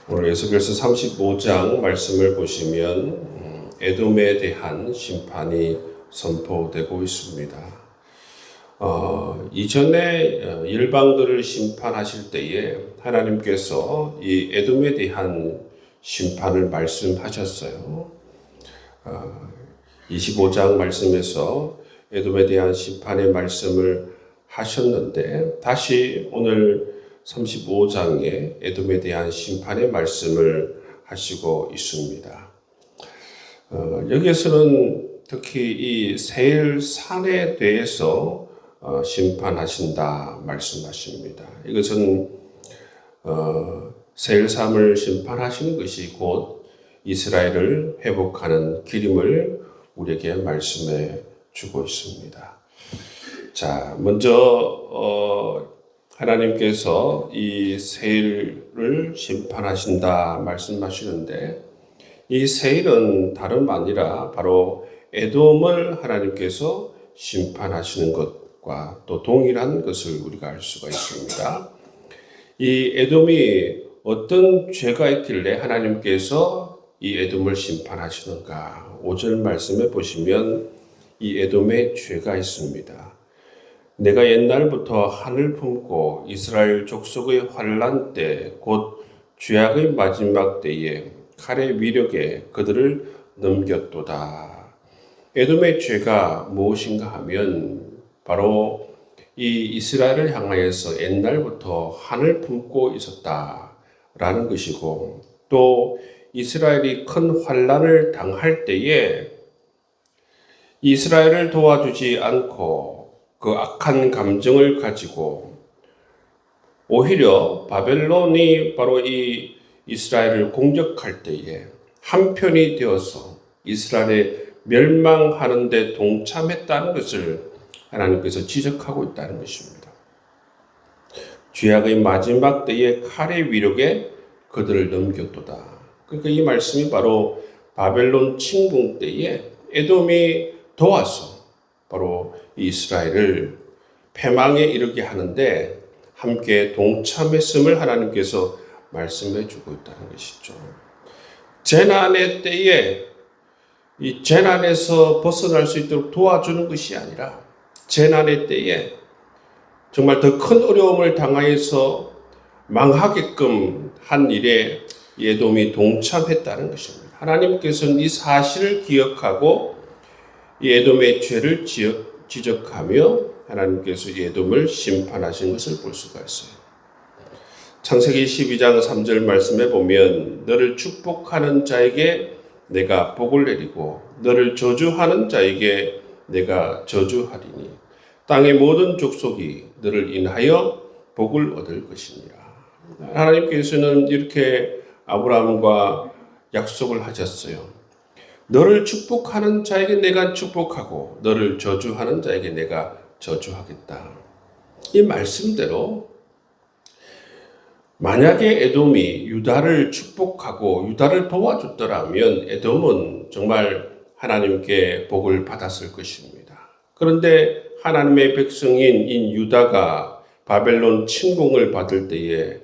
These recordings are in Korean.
오늘 에스겔서 35장 말씀을 보시면 에돔에 대한 심판이 선포되고 있습니다. 이전에 일방들을 심판하실 때에 하나님께서 이 에돔에 대한 심판을 말씀하셨어요. 25장 말씀에서 에돔에 대한 심판의 말씀을 하셨는데 다시 오늘 35장에 에돔에 대한 심판의 말씀을 하시고 있습니다. 여기에서는 특히 이 세일 산에 대해서 심판하신다 말씀하십니다. 이것은 세일 산을 심판하시는 것이 곧 이스라엘을 회복하는 기림을 우리에게 말씀해 주고 있습니다. 자, 먼저 하나님께서 이 세일을 심판하신다 말씀하시는데 이 세일은 다름 아니라 바로 에돔을 하나님께서 심판하시는 것과 또 동일한 것을 우리가 알 수가 있습니다. 이 에돔이 어떤 죄가 있길래 하나님께서 이 에돔을 심판하시는가? 5절 말씀에 보시면 이 에돔에 죄가 있습니다. 내가 옛날부터 한을 품고 이스라엘 족속의 환난 때 곧 죄악의 마지막 때에 칼의 위력에 그들을 넘겼도다. 에돔의 죄가 무엇인가 하면 바로 이 이스라엘을 향하여서 옛날부터 한을 품고 있었다라는 것이고 또 이스라엘이 큰 환난을 당할 때에 이스라엘을 도와주지 않고 그 악한 감정을 가지고 오히려 바벨론이 바로 이 이스라엘을 공격할 때에 한편이 되어서 이스라엘의 멸망하는 데 동참했다는 것을 하나님께서 지적하고 있다는 것입니다. 죄악의 마지막 때에 칼의 위력에 그들을 넘겼도다. 그러니까 이 말씀이 바로 바벨론 침공 때에 에돔이 도와서 바로 이스라엘을 패망에 이르게 하는데 함께 동참했음을 하나님께서 말씀해 주고 있다는 것이죠. 재난의 때에 이 재난에서 벗어날 수 있도록 도와주는 것이 아니라 재난의 때에 정말 더 큰 어려움을 당하여서 망하게끔 한 일에 에돔이 동참했다는 것입니다. 하나님께서는 이 사실을 기억하고 이 에돔의 죄를 지적하며 하나님께서 에돔을 심판하신 것을 볼 수가 있어요. 창세기 12장 3절 말씀에 보면 너를 축복하는 자에게 내가 복을 내리고 너를 저주하는 자에게 내가 저주하리니 땅의 모든 족속이 너를 인하여 복을 얻을 것이니라. 하나님께서는 이렇게 아브라함과 약속을 하셨어요. 너를 축복하는 자에게 내가 축복하고 너를 저주하는 자에게 내가 저주하겠다. 이 말씀대로 만약에 에돔이 유다를 축복하고 유다를 도와줬더라면 에돔은 정말 하나님께 복을 받았을 것입니다. 그런데 하나님의 백성인 유다가 바벨론 침공을 받을 때에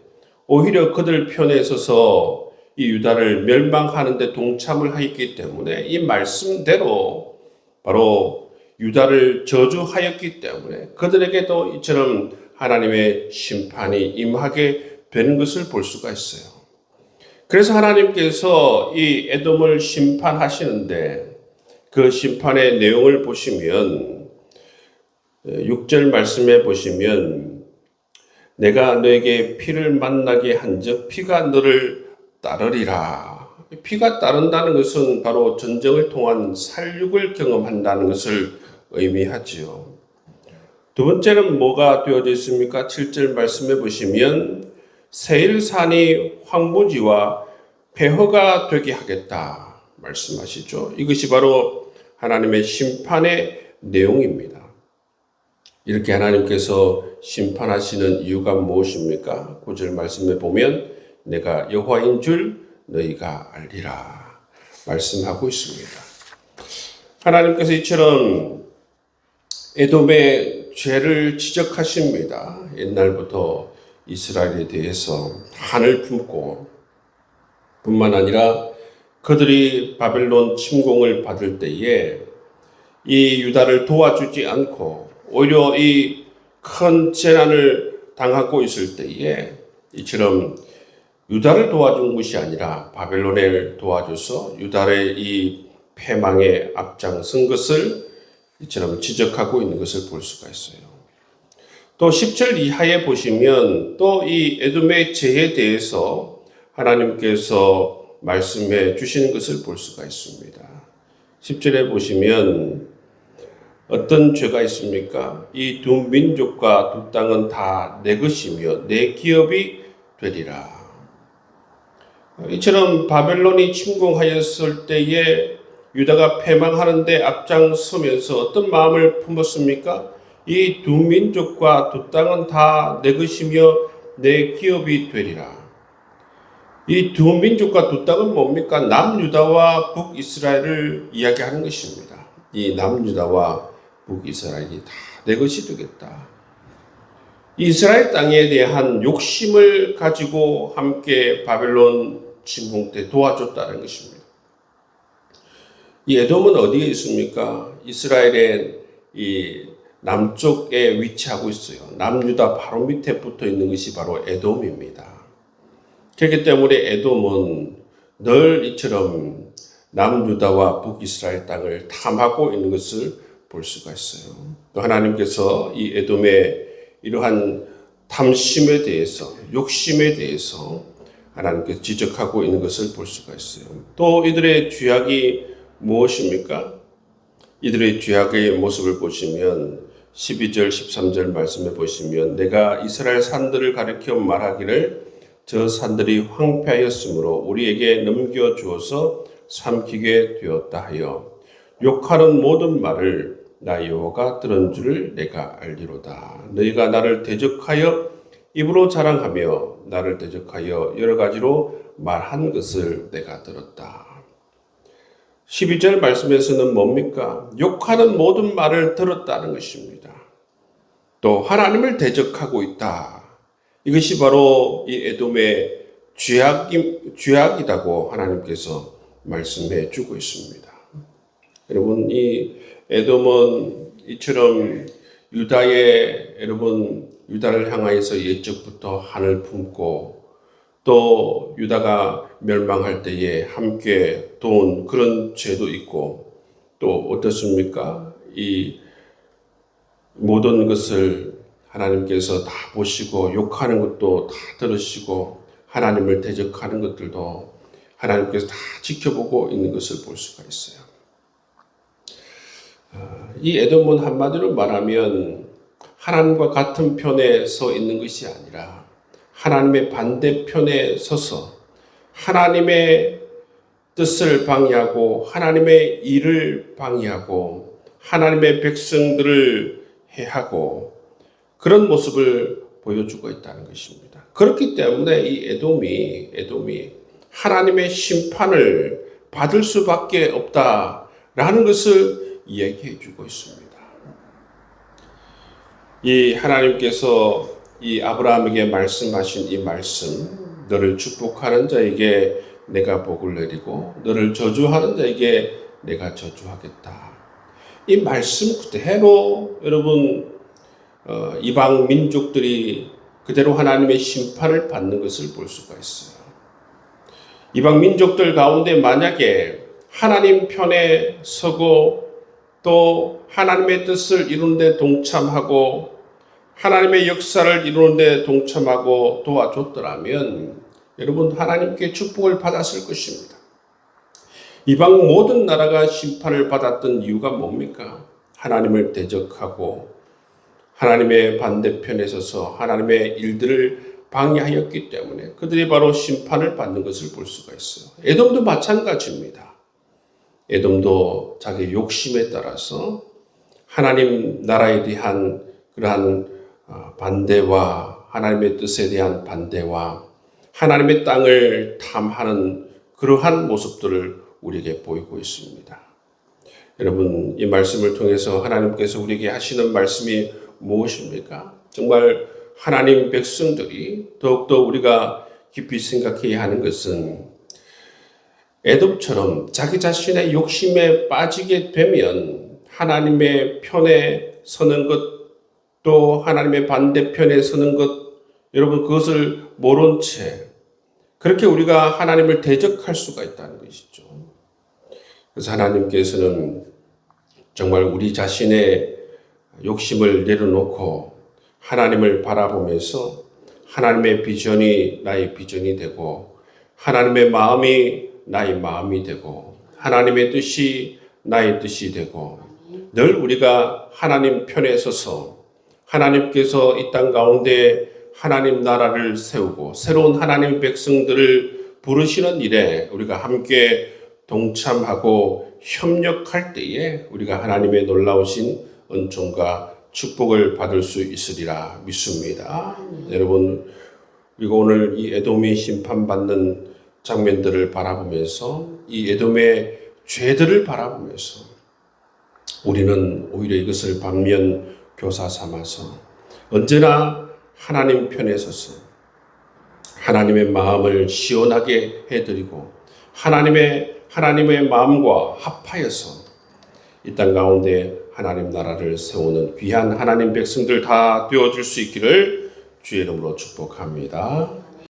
오히려 그들 편에 서서 이 유다를 멸망하는 데 동참을 하였기 때문에 이 말씀대로 바로 유다를 저주하였기 때문에 그들에게도 이처럼 하나님의 심판이 임하게 되는 것을 볼 수가 있어요. 그래서 하나님께서 이 에돔을 심판하시는데 그 심판의 내용을 보시면 6절 말씀에 보시면 내가 너에게 피를 만나게 한즉 피가 너를 따르리라. 피가 따른다는 것은 바로 전쟁을 통한 살육을 경험한다는 것을 의미하지요. 두 번째는 뭐가 되어져 있습니까? 7절 말씀에 보시면 세일산이 황무지와 폐허가 되게 하겠다 말씀하시죠. 이것이 바로 하나님의 심판의 내용입니다. 이렇게 하나님께서 심판하시는 이유가 무엇입니까? 9절 말씀에 보면 내가 여호와인 줄 너희가 알리라 말씀하고 있습니다. 하나님께서 이처럼 에돔의 죄를 지적하십니다. 옛날부터 이스라엘에 대해서 한을 품고 뿐만 아니라 그들이 바벨론 침공을 받을 때에 이 유다를 도와주지 않고 오히려 이 큰 재난을 당하고 있을 때에 이처럼 유다를 도와준 것이 아니라 바벨론을 도와줘서 유다의 이 패망에 앞장선 것을 이처럼 지적하고 있는 것을 볼 수가 있어요. 또 10절 이하에 보시면 또 이 에돔의 죄에 대해서 하나님께서 말씀해 주시는 것을 볼 수가 있습니다. 10절에 보시면 어떤 죄가 있습니까? 이 두 민족과 두 땅은 다 내 것이며 내 기업이 되리라. 이처럼 바벨론이 침공하였을 때에 유다가 패망하는데 앞장서면서 어떤 마음을 품었습니까? 이 두 민족과 두 땅은 다 내 것이며 내 기업이 되리라. 이 두 민족과 두 땅은 뭡니까? 남유다와 북이스라엘을 이야기하는 것입니다. 이 남유다와 북이스라엘이 다 내 것이 되겠다. 이스라엘 땅에 대한 욕심을 가지고 함께 바벨론 침공 때 도와줬다는 것입니다. 이 에돔은 어디에 있습니까? 이스라엘의 이 남쪽에 위치하고 있어요. 남유다 바로 밑에 붙어 있는 것이 바로 에돔입니다. 그렇기 때문에 에돔은 늘 이처럼 남유다와 북이스라엘 땅을 탐하고 있는 것을 볼 수가 있어요. 또 하나님께서 이 에돔의 이러한 탐심에 대해서, 욕심에 대해서 하나님께서 지적하고 있는 것을 볼 수가 있어요. 또 이들의 죄악이 무엇입니까? 이들의 죄악의 모습을 보시면 12절, 13절 말씀에 보시면 내가 이스라엘 산들을 가리켜 말하기를 저 산들이 황폐하였으므로 우리에게 넘겨주어서 삼키게 되었다 하여 욕하는 모든 말을 나 여호와가 들은 줄을 내가 알리로다. 너희가 나를 대적하여 입으로 자랑하며 나를 대적하여 여러 가지로 말한 것을 내가 들었다. 12절 말씀에서는 뭡니까? 욕하는 모든 말을 들었다는 것입니다. 또 하나님을 대적하고 있다. 이것이 바로 이 에돔의 죄악이라고 하나님께서 말씀해 주고 있습니다. 여러분, 이 에돔은 이처럼 유다를 향하여서 옛적부터 한을 품고 또 유다가 멸망할 때에 함께 도운 그런 죄도 있고 또 어떻습니까? 이 모든 것을 하나님께서 다 보시고 욕하는 것도 다 들으시고 하나님을 대적하는 것들도 하나님께서 다 지켜보고 있는 것을 볼 수가 있어요. 이 에돔은 한마디로 말하면 하나님과 같은 편에 서 있는 것이 아니라 하나님의 반대편에 서서 하나님의 뜻을 방해하고 하나님의 일을 방해하고 하나님의 백성들을 해하고 그런 모습을 보여주고 있다는 것입니다. 그렇기 때문에 이 에돔이 하나님의 심판을 받을 수밖에 없다라는 것을 이야기해 주고 있습니다. 이 하나님께서 이 아브라함에게 말씀하신 이 말씀, 너를 축복하는 자에게 내가 복을 내리고 너를 저주하는 자에게 내가 저주하겠다. 이 말씀 그대로 여러분 이방 민족들이 그대로 하나님의 심판을 받는 것을 볼 수가 있어요. 이방 민족들 가운데 만약에 하나님 편에 서고 또 하나님의 뜻을 이루는 데 동참하고 하나님의 역사를 이루는 데 동참하고 도와줬더라면 여러분 하나님께 축복을 받았을 것입니다. 이방 모든 나라가 심판을 받았던 이유가 뭡니까? 하나님을 대적하고 하나님의 반대편에 서서 하나님의 일들을 방해하였기 때문에 그들이 바로 심판을 받는 것을 볼 수가 있어요. 에돔도 마찬가지입니다. 에돔도 자기 욕심에 따라서 하나님 나라에 대한 그러한 반대와 하나님의 뜻에 대한 반대와 하나님의 땅을 탐하는 그러한 모습들을 우리에게 보이고 있습니다. 여러분, 이 말씀을 통해서 하나님께서 우리에게 하시는 말씀이 무엇입니까? 정말 하나님 백성들이 더욱더 우리가 깊이 생각해야 하는 것은 에돔처럼 자기 자신의 욕심에 빠지게 되면 하나님의 편에 서는 것, 또 하나님의 반대편에 서는 것, 여러분 그것을 모른 채 그렇게 우리가 하나님을 대적할 수가 있다는 것이죠. 그래서 하나님께서는 정말 우리 자신의 욕심을 내려놓고 하나님을 바라보면서 하나님의 비전이 나의 비전이 되고 하나님의 마음이 나의 마음이 되고 하나님의 뜻이 나의 뜻이 되고 늘 우리가 하나님 편에 서서 하나님께서 이 땅 가운데 하나님 나라를 세우고 새로운 하나님 백성들을 부르시는 일에 우리가 함께 동참하고 협력할 때에 우리가 하나님의 놀라우신 은총과 축복을 받을 수 있으리라 믿습니다. 여러분, 그리고 오늘 이 에돔이 심판받는 장면들을 바라보면서 이 에돔의 죄들을 바라보면서 우리는 오히려 이것을 반면 교사 삼아서 언제나 하나님 편에 서서 하나님의 마음을 시원하게 해드리고 하나님의 마음과 합하여서 이 땅 가운데 하나님 나라를 세우는 귀한 하나님 백성들 다 되어줄 수 있기를 주의 이름으로 축복합니다.